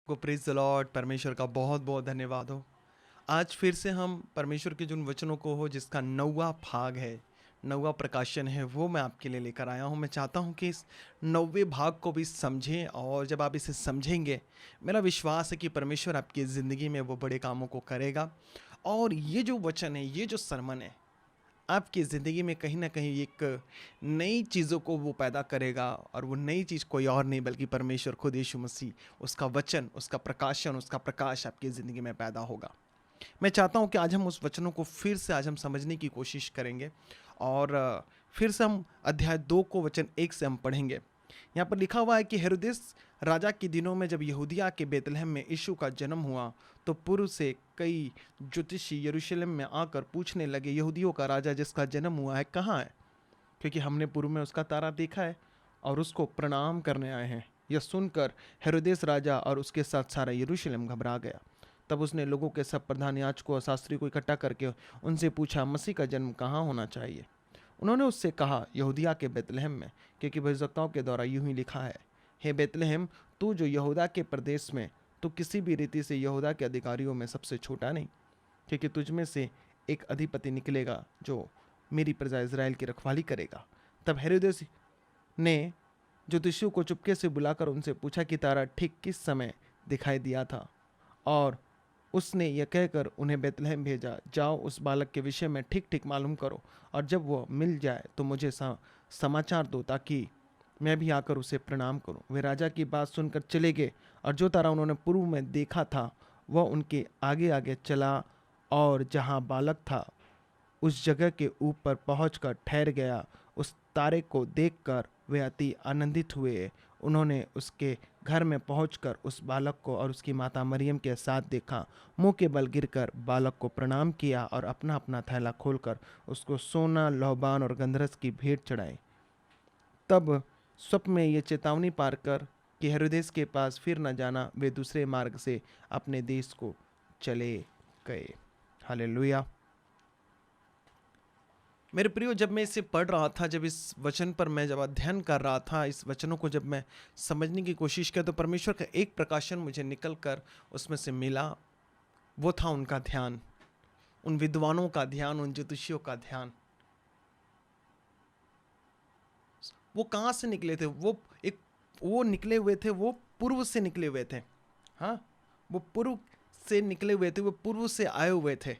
को praise the Lord. परमेश्वर का बहुत बहुत धन्यवाद हो। आज फिर से हम परमेश्वर के जिन वचनों को हो जिसका 9वां भाग है, 9वां प्रकाशन है, वो मैं आपके लिए लेकर आया हूँ। मैं चाहता हूँ कि इस 9वें भाग को भी समझें, और जब आप इसे समझेंगे, मेरा विश्वास है कि परमेश्वर आपकी ज़िंदगी में वो बड़े कामों को करेगा। और ये जो वचन है, ये जो सरमन है, आपकी ज़िंदगी में कहीं ना कहीं एक नई चीज़ों को वो पैदा करेगा। और वो नई चीज़ कोई और नहीं बल्कि परमेश्वर खुद यीशु मसीह, उसका वचन, उसका प्रकाशन, उसका प्रकाश आपकी ज़िंदगी में पैदा होगा। मैं चाहता हूँ कि आज हम उस वचनों को फिर से आज हम समझने की कोशिश करेंगे। और फिर से हम अध्याय 2 को वचन 1 से हम पढ़ेंगे। यहाँ पर लिखा हुआ है कि हेरोदेस राजा के दिनों में जब यहूदिया के बेतलहम में यीशु का जन्म हुआ, तो पूर्व से कई ज्योतिषी यरूशलेम में आकर पूछने लगे, यहूदियों का राजा जिसका जन्म हुआ है कहाँ है? क्योंकि हमने पूर्व में उसका तारा देखा है और उसको प्रणाम करने आए हैं। यह सुनकर हेरोदेस राजा और उसके साथ सारा यरूशलेम घबरा गया। तब उसने लोगों के सब प्रधान याजकों और शास्त्री को इकट्ठा करके उनसे पूछा, मसीह का जन्म कहाँ होना चाहिए? उन्होंने उससे कहा, यहूदिया के बेतलहम में, क्योंकि भविष्यवक्ताओं के द्वारा यूं ही लिखा है, हे बेतलहम, तू जो यहूदा के प्रदेश में, तो किसी भी रीति से यहूदा के अधिकारियों में सबसे छोटा नहीं, क्योंकि तुझ में से एक अधिपति निकलेगा जो मेरी प्रजा इज़राइल की रखवाली करेगा। तब हेरोदेस ने ज्योतिषियों को चुपके से बुलाकर उनसे पूछा कि तारा ठीक किस समय दिखाई दिया था, और उसने यह कहकर उन्हें बेतलहम भेजा, जाओ उस बालक के विषय में ठीक ठीक मालूम करो, और जब वह मिल जाए तो मुझे समाचार दो, ताकि मैं भी आकर उसे प्रणाम करूं। वे राजा की बात सुनकर चले गए, और जो तारा उन्होंने पूर्व में देखा था वह उनके आगे आगे चला, और जहां बालक था उस जगह के ऊपर पहुंचकर ठहर गया। उस तारे को देखकर वे अति आनंदित हुए। उन्होंने उसके घर में पहुंचकर उस बालक को और उसकी माता मरियम के साथ देखा, मुंह के बल गिरकर बालक को प्रणाम किया, और अपना अपना थैला खोलकर उसको सोना, लौबान और गंधरस की भेंट चढ़ाई। तब स्वप्न में ये चेतावनी पाकर कि हेरोदेस के पास फिर न जाना, वे दूसरे मार्ग से अपने देश को चले गए। हालेलुया। मेरे प्रियो, जब मैं इसे पढ़ रहा था, जब इस वचन पर मैं जब अध्ययन कर रहा था, इस वचनों को जब मैं समझने की कोशिश किया, तो परमेश्वर का एक प्रकाशन मुझे निकल कर उसमें से मिला। वो था उनका ध्यान, उन विद्वानों का ध्यान, उन ज्योतिषियों का ध्यान। वो कहाँ से निकले थे? वो निकले हुए थे, वो पूर्व से निकले हुए थे। हाँ, वो पूर्व से निकले हुए थे, वो पूर्व से आए हुए थे।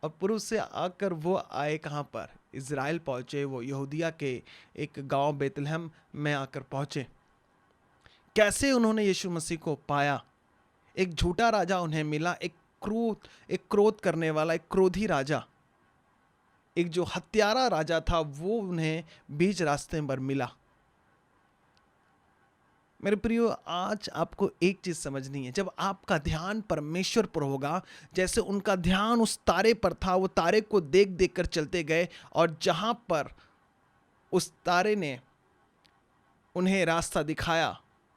और पूर्व से आकर वो आए कहाँ पर? इज़राइल पहुँचे। वो यहूदिया के एक गांव बेतलहम में आकर पहुँचे। कैसे उन्होंने यीशु मसीह को पाया? एक झूठा राजा उन्हें मिला, एक क्रोध करने वाला, एक क्रोधी राजा, एक जो हत्यारा राजा था, वो उन्हें बीच रास्ते पर मिला। मेरे प्रियो, आज आपको एक चीज समझनी है। जब आपका ध्यान परमेश्वर पर होगा, जैसे उनका ध्यान उस तारे पर था, वो तारे को देख देख कर चलते गए, और जहां पर उस तारे ने उन्हें रास्ता दिखाया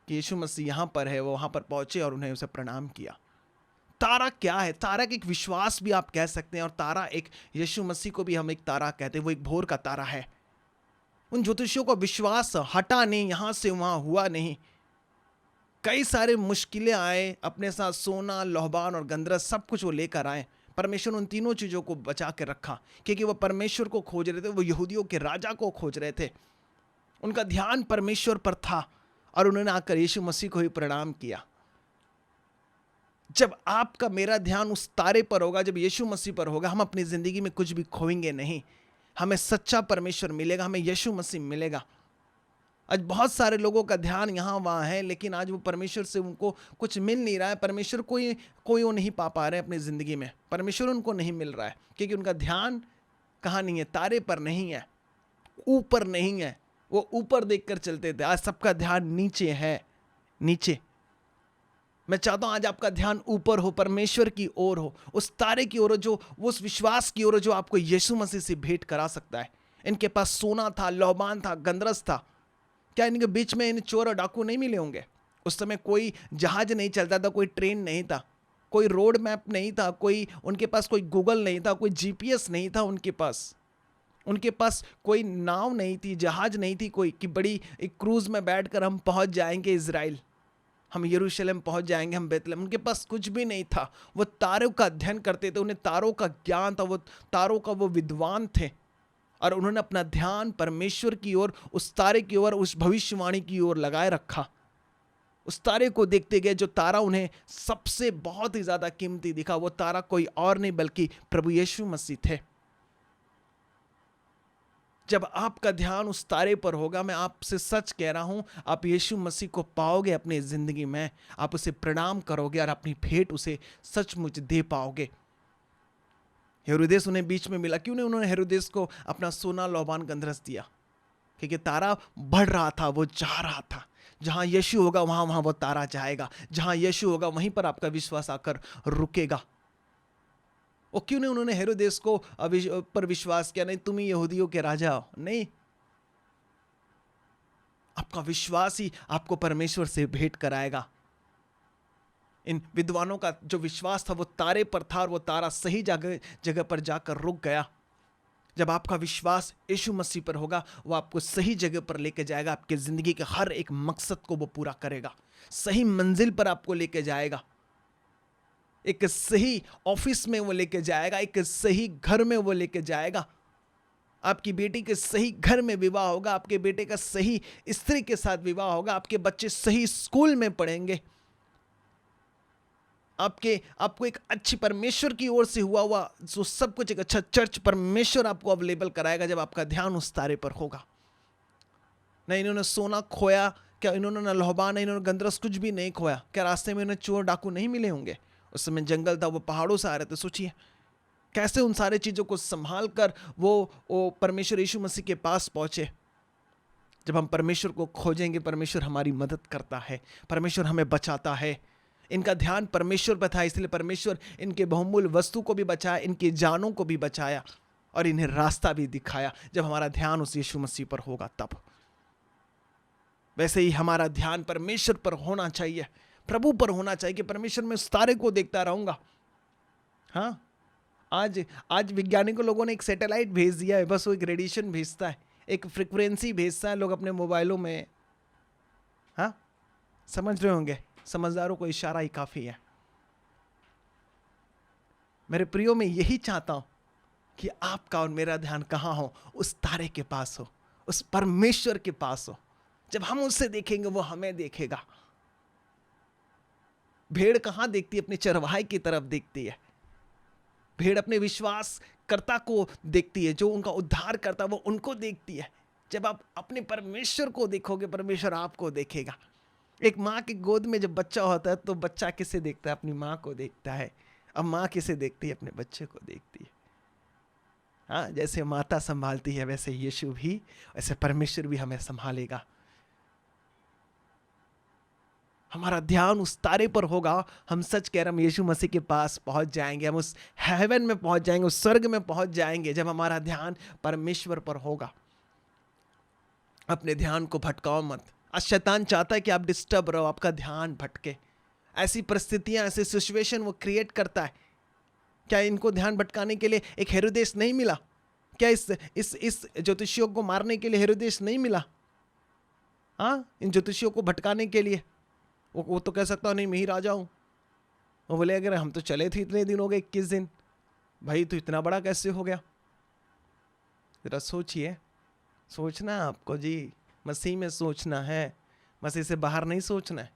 कि यीशु मसीह यहां पर है, वो वहां पर पहुंचे और उन्हें उसे प्रणाम किया। तारा क्या है? तारा का एक विश्वास भी आप कह सकते हैं, और तारा एक, यीशु मसीह को भी हम एक तारा कहते हैं। वो एक भोर का तारा है। उन ज्योतिषियों का विश्वास हटा नहीं, यहां से वहां हुआ नहीं। कई सारे मुश्किलें आए, अपने साथ सोना, लोहबान और गंधरस सब कुछ वो लेकर आए। परमेश्वर उन तीनों चीज़ों को बचा के रखा, क्योंकि वो परमेश्वर को खोज रहे थे, वो यहूदियों के राजा को खोज रहे थे। उनका ध्यान परमेश्वर पर था, और उन्होंने आकर यीशु मसीह को ही प्रणाम किया। जब आपका मेरा ध्यान उस तारे पर होगा, जब यीशु मसीह पर होगा, हम अपनी ज़िंदगी में कुछ भी खोएंगे नहीं। हमें सच्चा परमेश्वर मिलेगा, हमें यीशु मसीह मिलेगा। आज बहुत सारे लोगों का ध्यान यहाँ वहाँ है, लेकिन आज वो परमेश्वर से उनको कुछ मिल नहीं रहा है। परमेश्वर कोई वो नहीं पा रहे अपनी ज़िंदगी में। परमेश्वर उनको नहीं मिल रहा है, क्योंकि उनका ध्यान कहाँ नहीं है? तारे पर नहीं है, ऊपर नहीं है। वो ऊपर देखकर चलते थे, आज सबका ध्यान नीचे है, नीचे। मैं चाहता हूँ आज आपका ध्यान ऊपर हो, परमेश्वर की ओर हो, उस तारे की ओर हो, जो वो उस विश्वास की ओर हो जो आपको यीशु मसीह से भेंट करा सकता है। इनके पास सोना था, लौबान था, गंधरस था। क्या इनके बीच में इन चोर और डाकू नहीं मिले होंगे? उस समय कोई जहाज नहीं चलता था, कोई ट्रेन नहीं था, कोई रोड मैप नहीं था, कोई उनके पास कोई गूगल नहीं था, कोई जीपीएस नहीं था उनके पास कोई नाव नहीं थी, जहाज नहीं थी कोई, कि बड़ी एक क्रूज में बैठकर हम पहुंच जाएंगे इज़राइल। हम यरूशलेम पहुंच जाएंगे, हम बेतलेहम। उनके पास कुछ भी नहीं था, वो तारों का अध्ययन करते थे, उन्हें तारों का ज्ञान था, वो तारों का वो विद्वान थे, और उन्होंने अपना ध्यान परमेश्वर की ओर, उस तारे की ओर, उस भविष्यवाणी की ओर लगाए रखा। उस तारे को देखते गए, जो तारा उन्हें सबसे बहुत ही ज्यादा कीमती दिखा। वो तारा कोई और नहीं बल्कि प्रभु यीशु मसीह थे। जब आपका ध्यान उस तारे पर होगा, मैं आपसे सच कह रहा हूं, आप यीशु मसीह को पाओगे अपनी जिंदगी में, आप उसे प्रणाम करोगे और अपनी भेंट उसे सचमुच दे पाओगे। हेरोदेस उन्हें बीच में मिला। क्यों नहीं उन्होंने हेरोदेस को अपना सोना लौबान गंधरस दिया? क्योंकि तारा बढ़ रहा था, वो जा रहा था। जहां यीशु होगा वहां वहां वो तारा जाएगा, जहां यीशु होगा वहीं पर आपका विश्वास आकर रुकेगा। और क्यों नहीं उन्होंने हेरोदेस को पर विश्वास किया? नहीं, तुम ही यहूदियों के राजा हो। नहीं, आपका विश्वास ही आपको परमेश्वर से भेंट कराएगा। इन विद्वानों का जो विश्वास था वो तारे पर था, और वो तारा सही जगह पर जाकर रुक गया। जब आपका विश्वास यीशु मसीह पर होगा, वो आपको सही जगह पर लेके जाएगा, आपके जिंदगी के हर एक मकसद को वो पूरा करेगा, सही मंजिल पर आपको लेके जाएगा, एक सही ऑफिस में वो लेके जाएगा, एक सही घर में वो लेके जाएगा। आपकी बेटी के सही घर में विवाह होगा, आपके बेटे का सही स्त्री के साथ विवाह होगा, आपके बच्चे सही स्कूल में पढ़ेंगे, आपको एक अच्छी परमेश्वर की ओर से हुआ जो सब कुछ, एक अच्छा चर्च परमेश्वर आपको अवेलेबल कराएगा जब आपका ध्यान उस तारे पर होगा। नहीं, इन्होंने सोना खोया क्या? इन्होंने न लोहबान, इन्होंने गंधरस, कुछ भी नहीं खोया क्या? रास्ते में इन्हें चोर डाकू नहीं मिले होंगे? उस समय जंगल था, वो पहाड़ों से आ रहे थे। सोचिए कैसे उन सारे चीजों को संभाल कर वो परमेश्वर यीशु मसीह के पास पहुंचे। जब हम परमेश्वर को खोजेंगे, परमेश्वर हमारी मदद करता है, परमेश्वर हमें बचाता है। इनका ध्यान परमेश्वर पर था, इसलिए परमेश्वर इनके बहुमूल्य वस्तु को भी बचाया, इनकी जानों को भी बचाया, और इन्हें रास्ता भी दिखाया। जब हमारा ध्यान उस यीशु मसीह पर होगा तब। वैसे ही हमारा ध्यान परमेश्वर पर होना चाहिए, प्रभु पर होना चाहिए कि परमेश्वर में उस तारे को देखता रहूंगा। हाँ, आज वैज्ञानिकों लोगों ने एक सैटेलाइट भेज दिया है, बस वो एक रेडिएशन भेजता है, एक फ्रीक्वेंसी भेजता है, लोग अपने मोबाइलों में। हाँ, समझ रहे होंगे, समझदारों को इशारा ही काफी है। मेरे प्रियो, मैं यही चाहता हूं कि आपका और मेरा ध्यान कहां हो? उस तारे के पास हो, उस परमेश्वर के पास हो। जब हम उससे देखेंगे, वो हमें देखेगा। भेड़ कहां देखती है? अपने चरवाहे की तरफ देखती है। भेड़ अपने विश्वास कर्ता को देखती है, जो उनका उद्धार करता है, वो उनको देखती है। जब आप अपने परमेश्वर को देखोगे, परमेश्वर आपको देखेगा। एक माँ की गोद में जब बच्चा होता है तो बच्चा किसे देखता है? अपनी माँ को देखता है। अब माँ किसे देखती है? अपने बच्चे को देखती है। हाँ, जैसे माता संभालती है, वैसे यीशु भी, वैसे परमेश्वर भी हमें संभालेगा। हमारा ध्यान उस तारे पर होगा, हम सच कह रहे हैं, हम यीशु मसीह के पास पहुंच जाएंगे, हम उस हेवन में पहुंच जाएंगे, उस स्वर्ग में पहुंच जाएंगे, जब हमारा ध्यान परमेश्वर पर होगा। अपने ध्यान को भटकाओ मत। आज शैतान चाहता है कि आप डिस्टर्ब रहो, आपका ध्यान भटके। ऐसी परिस्थितियां, ऐसे सिचुएशन वो क्रिएट करता है। क्या इनको ध्यान भटकाने के लिए एक हेरोदेस नहीं मिला? क्या इस ज्योतिषियों को मारने के लिए हेरोदेस नहीं मिला? हाँ, इन ज्योतिषियों को भटकाने के लिए वो तो कह सकता नहीं, मैं ही राजा हूं। वो बोले अगर हम तो चले थे इतने दिन हो गए, 21 दिन, भाई तो इतना बड़ा कैसे हो गया? जरा सोचिए, सोचना आपको जी, मसीह में सोचना है, मसीह से बाहर नहीं सोचना है।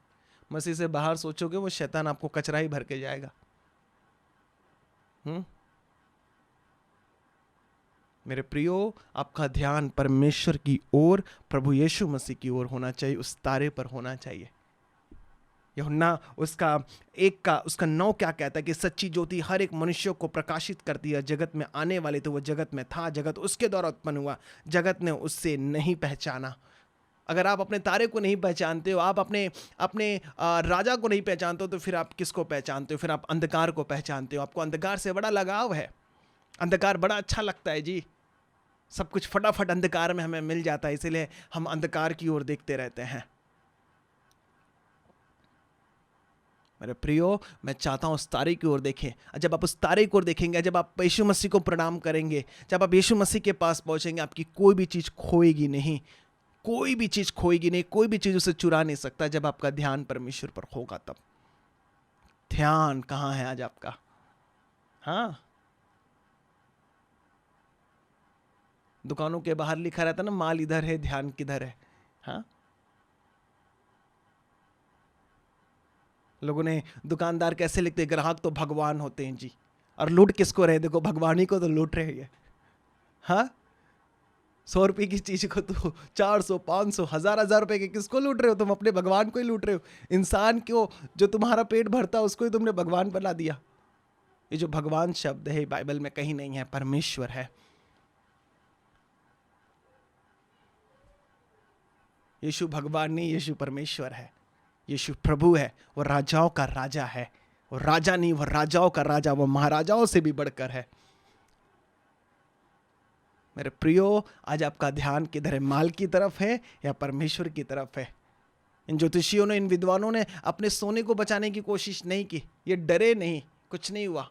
मसीह से बाहर सोचोगे वो शैतान आपको कचरा ही भर के जाएगा। मेरे प्रियो, आपका ध्यान परमेश्वर की ओर, प्रभु यीशु मसीह की ओर होना चाहिए, उस तारे पर होना चाहिए। यूहन्ना उसका 9 क्या कहता है कि सच्ची ज्योति हर एक मनुष्य को प्रकाशित करती है। जगत में आने वाले तो वो जगत में था, जगत उसके द्वारा उत्पन्न हुआ, जगत ने उससे नहीं पहचाना। अगर आप अपने तारे को नहीं पहचानते हो, आप अपने राजा को नहीं पहचानते हो, तो फिर आप किसको पहचानते हो? फिर आप अंधकार को पहचानते हो। आपको अंधकार से बड़ा लगाव है। अंधकार बड़ा अच्छा लगता है जी, सब कुछ फटाफट अंधकार में हमें मिल जाता है, इसीलिए हम अंधकार की ओर देखते रहते हैं। मेरे प्रियो, मैं चाहता हूं उस तारे की ओर देखें। जब आप उस तारे की ओर देखेंगे, जब आप यीशु मसीह को प्रणाम करेंगे, जब आप यीशु मसीह के पास पहुंचेंगे, आपकी कोई भी चीज खोएगी नहीं, कोई भी चीज खोएगी नहीं, कोई भी चीज उसे चुरा नहीं सकता जब आपका ध्यान परमेश्वर पर होगा तब। ध्यान कहाँ है आज आपका? हाँ, दुकानों के बाहर लिखा रहता ना, माल इधर है ध्यान किधर है। हाँ, लोगों ने, दुकानदार कैसे लिखते, ग्राहक तो भगवान होते हैं जी, और लूट किसको रहे? देखो भगवान ही को तो लूट रहे हैं। हाँ, 100 रुपए की चीज को तो 400, 500, हजार रुपए के किसको लूट रहे हो? तुम अपने भगवान को ही लूट रहे हो। इंसान को, जो तुम्हारा पेट भरता है, उसको ही तुमने भगवान बना दिया। ये जो भगवान शब्द है बाइबल में कहीं नहीं है, परमेश्वर है। यीशु भगवान नहीं, यीशु परमेश्वर है। यीशु प्रभु है, वो राजाओं का राजा है। वो राजा नहीं, वो राजाओं का राजा, वो महाराजाओं से भी बढ़कर है। मेरे प्रियो, आज आपका ध्यान किधर है? माल की तरफ है या परमेश्वर की तरफ है? इन ज्योतिषियों ने, इन विद्वानों ने अपने सोने को बचाने की कोशिश नहीं की। ये डरे नहीं, कुछ नहीं हुआ।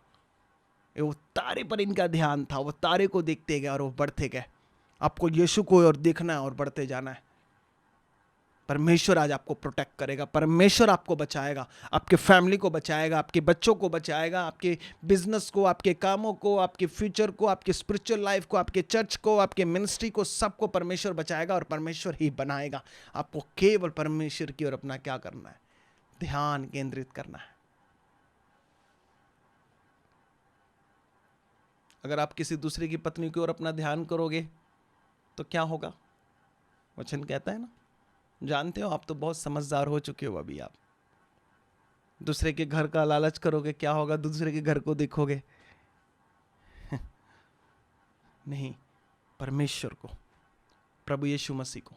वो तारे पर इनका ध्यान था, वो तारे को देखते गए और वो बढ़ते गए। आपको यीशु को और देखना है और बढ़ते जाना है। परमेश्वर आज आपको प्रोटेक्ट करेगा, परमेश्वर आपको बचाएगा, आपके फैमिली को बचाएगा, आपके बच्चों को बचाएगा, आपके बिजनेस को, आपके कामों को, आपके फ्यूचर को, आपके स्पिरिचुअल लाइफ को, आपके चर्च को, आपके मिनिस्ट्री को, सबको परमेश्वर बचाएगा और परमेश्वर ही बनाएगा। आपको केवल परमेश्वर की ओर अपना क्या करना है? ध्यान केंद्रित करना है। अगर आप किसी दूसरे की पत्नी की ओर अपना ध्यान करोगे तो क्या होगा? वचन कहता है ना, जानते हो, आप तो बहुत समझदार हो चुके हो अभी। आप दूसरे के घर का लालच करोगे, क्या होगा? दूसरे के घर को देखोगे। नहीं, परमेश्वर को, प्रभु यीशु मसीह को।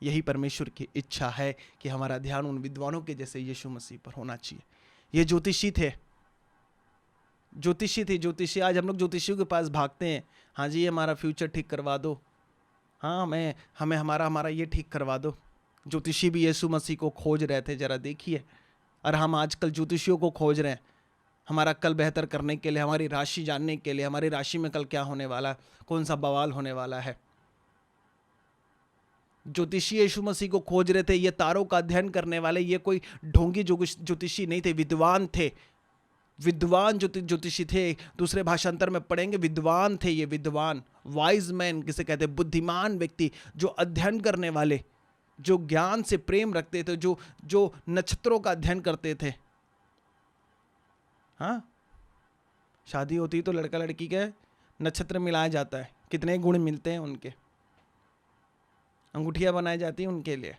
यही परमेश्वर की इच्छा है कि हमारा ध्यान उन विद्वानों के जैसे यीशु मसीह पर होना चाहिए। ये ज्योतिषी थे, ज्योतिषी। आज हम लोग ज्योतिषियों के पास भागते हैं। हाँ जी, हमारा फ्यूचर ठीक करवा दो, हाँ हमें हमारा ये ठीक करवा दो। ज्योतिषी भी यीशु मसीह को खोज रहे थे, जरा देखिए। और हम आजकल ज्योतिषियों को खोज रहे हैं, हमारा कल बेहतर करने के लिए, हमारी राशि जानने के लिए, हमारी राशि में कल क्या होने वाला है, कौन सा बवाल होने वाला है। ज्योतिषी यीशु मसीह को खोज रहे थे। ये तारों का अध्ययन करने वाले, ये कोई ढोंगी ज्योतिषी नहीं थे, विद्वान थे। विद्वान ज्योतिषी थे। दूसरे भाषांतर में पढ़ेंगे, विद्वान थे ये, विद्वान, वाइज मैन किसे कहते हैं? बुद्धिमान व्यक्ति, जो अध्ययन करने वाले, जो ज्ञान से प्रेम रखते थे, जो नक्षत्रों का अध्ययन करते थे। हाँ, शादी होती तो लड़का लड़की के नक्षत्र मिलाया जाता है, कितने गुण मिलते हैं उनके, अंगूठियां बनाई जाती हैं उनके लिए।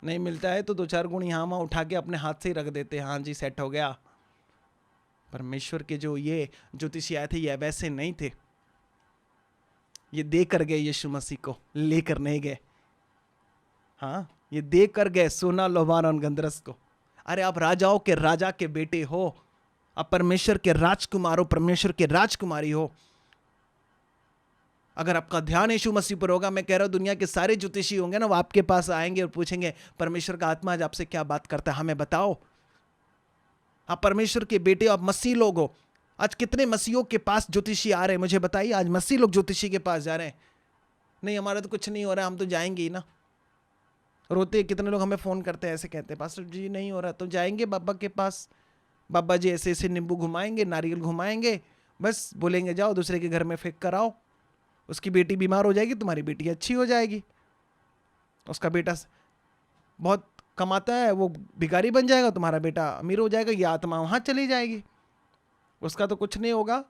नहीं मिलता है तो 2-4 गुण यहाँ वहाँ उठा के अपने हाथ से ही रख देते हैं, हाँ जी सेट हो गया। परमेश्वर के जो ये ज्योतिषी आए थे, ये वैसे नहीं थे। ये दे कर गए यीशु मसीह को, लेकर नहीं गए। हाँ, ये दे कर गए सोना, लोहार और गंधरस को। अरे आप राजाओं के राजा के बेटे हो, आप परमेश्वर के राजकुमार हो, परमेश्वर के राजकुमारी हो। अगर आपका ध्यान यीशु मसीह पर होगा, मैं कह रहा हूं, दुनिया के सारे ज्योतिषी होंगे ना, वो आपके पास आएंगे और पूछेंगे, परमेश्वर का आत्मा आज आपसे क्या बात करता है, हमें बताओ। आप परमेश्वर के बेटे हो, आप मसीह लोग हो। आज कितने मसीहों के पास ज्योतिषी आ रहे हैं, मुझे बताइए। आज मसीह लोग ज्योतिषी के पास जा रहे हैं। नहीं, हमारा तो कुछ नहीं हो रहा, हम तो जाएंगे ही ना। रोते कितने लोग हमें फोन करते हैं, ऐसे कहते हैं, पास्टर जी नहीं हो रहा तो जाएंगे बाबा के पास। बाबा जी ऐसे ऐसे नींबू घुमाएंगे, नारियल घुमाएंगे, बस बोलेंगे जाओ दूसरे के घर में फेंक कर आओ। उसकी बेटी बीमार हो जाएगी, तुम्हारी बेटी अच्छी हो जाएगी। उसका बेटा बहुत कमाता है, वो भिखारी बन जाएगा, तुम्हारा बेटा अमीर हो जाएगा, ये आत्मा वहाँ चली जाएगी। उसका तो कुछ नहीं होगा,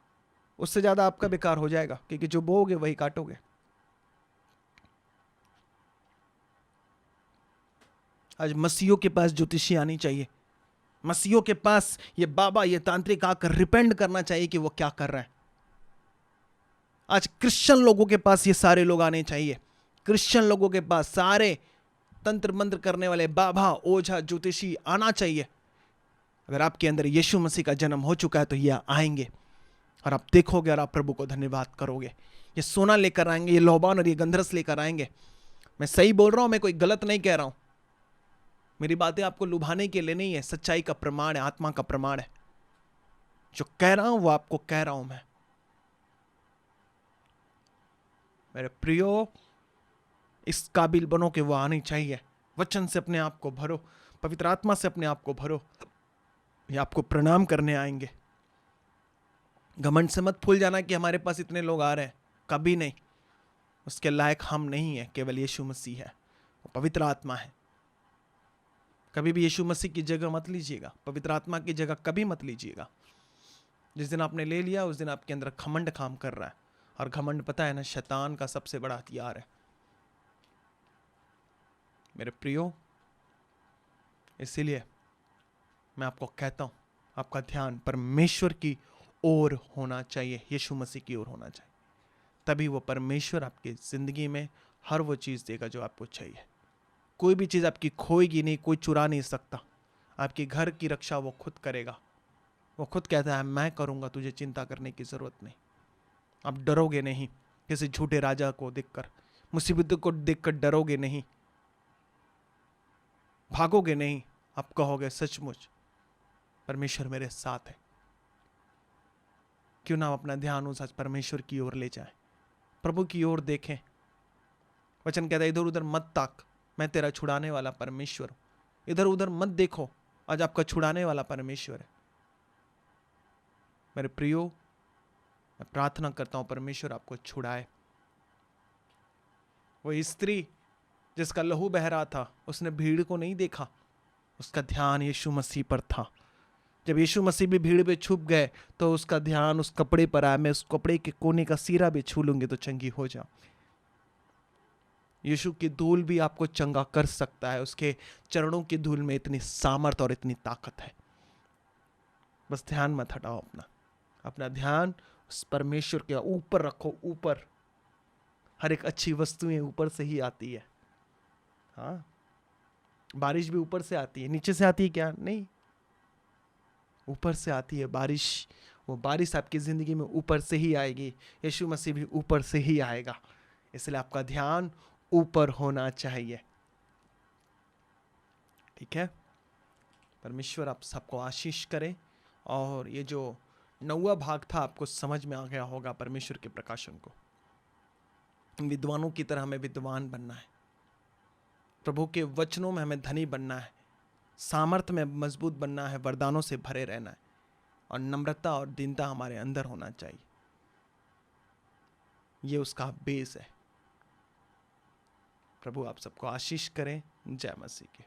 उससे ज़्यादा आपका बेकार हो जाएगा, क्योंकि जो बोओगे वही काटोगे। आज मसीहों के पास ज्योतिषी आनी चाहिए। मसीहों के पास ये बाबा, ये तांत्रिक आकर रिपेंड करना चाहिए कि वो क्या कर रहे हैं। आज क्रिश्चियन लोगों के पास ये सारे लोग आने चाहिए। क्रिश्चियन लोगों के पास सारे तंत्र मंत्र करने वाले बाबा, ओझा, ज्योतिषी आना चाहिए। अगर आपके अंदर यीशु मसीह का जन्म हो चुका है तो ये आएंगे और आप देखोगे और आप प्रभु को धन्यवाद करोगे। ये सोना लेकर आएंगे, ये लोबान और ये गंधरस लेकर आएंगे। मैं सही बोल रहा हूं, मैं कोई गलत नहीं कह रहा हूं। मेरी बातें आपको लुभाने के लिए नहीं है, सच्चाई का प्रमाण है, आत्मा का प्रमाण है। जो कह रहा हूं वो आपको कह रहा हूं मैं। मेरे प्रियो, इस काबिल बनो कि वो आनी चाहिए। वचन से अपने आप को भरो, पवित्र आत्मा से अपने आप को भरो। ये आपको प्रणाम करने आएंगे। घमंड से मत भूल जाना कि हमारे पास इतने लोग आ रहे हैं, कभी नहीं। उसके लायक हम नहीं है, केवल यीशु मसीह है, वो पवित्र आत्मा है। कभी भी यीशु मसीह की जगह मत लीजिएगा, पवित्र आत्मा की जगह कभी मत लीजिएगा। जिस दिन आपने ले लिया उस दिन आपके अंदर घमंड काम कर रहा है, और घमंड पता है ना, शैतान का सबसे बड़ा हथियार है। मेरे प्रियो, इसीलिए मैं आपको कहता हूं, आपका ध्यान परमेश्वर की ओर होना चाहिए, यीशु मसीह की ओर होना चाहिए। तभी वो परमेश्वर आपकी जिंदगी में हर वो चीज़ देगा जो आपको चाहिए। कोई भी चीज़ आपकी खोएगी नहीं, कोई चुरा नहीं सकता। आपके घर की रक्षा वो खुद करेगा। वो खुद कहता है, मैं करूँगा, तुझे चिंता करने की ज़रूरत नहीं। आप डरोगे नहीं किसी झूठे राजा को देखकर, मुसीबतों को देखकर डरोगे नहीं, भागोगे नहीं। आप कहोगे, सचमुच परमेश्वर मेरे साथ है। क्यों ना हम अपना ध्यान उस परमेश्वर की ओर ले जाएं, प्रभु की ओर देखें। वचन कहता है, इधर उधर मत ताक, मैं तेरा छुड़ाने वाला परमेश्वर हूं। इधर उधर मत देखो, आज आपका छुड़ाने वाला परमेश्वर है। मेरे प्रियो, मैं प्रार्थना करता हूं परमेश्वर आपको छुड़ाए। वो स्त्री जिसका लहू बह रहा था, उसने भीड़ को नहीं देखा, उसका ध्यान यीशु मसीह पर था। जब यीशु मसीह भी भीड़ में छुप गए तो उसका ध्यान उस कपड़े पर आया, मैं उस कपड़े के कोने का सीरा भी छू लूंगी तो चंगी हो जाऊं। यीशु की धूल भी आपको चंगा कर सकता है। उसके चरणों की धूल में इतनी सामर्थ और इतनी ताकत है। बस ध्यान मत हटाओ अपना, अपना ध्यान उस परमेश्वर के ऊपर रखो। ऊपर हर एक अच्छी वस्तुएं ऊपर से ही आती है। हाँ, बारिश भी ऊपर से आती है, नीचे से आती है क्या? नहीं, ऊपर से आती है बारिश। वो बारिश आपकी जिंदगी में ऊपर से ही आएगी। यीशु मसीह भी ऊपर से ही आएगा। इसलिए आपका ध्यान ऊपर होना चाहिए। ठीक है, परमेश्वर आप सबको आशीष करे। और ये जो 9वां भाग था, आपको समझ में आ गया होगा परमेश्वर के प्रकाशन को। विद्वानों की तरह हमें विद्वान बनना है, प्रभु के वचनों में हमें धनी बनना है, सामर्थ्य में मजबूत बनना है, वरदानों से भरे रहना है, और नम्रता और दीनता हमारे अंदर होना चाहिए। ये उसका बेस है। प्रभु आप सबको आशीष करें। जय मसीह की।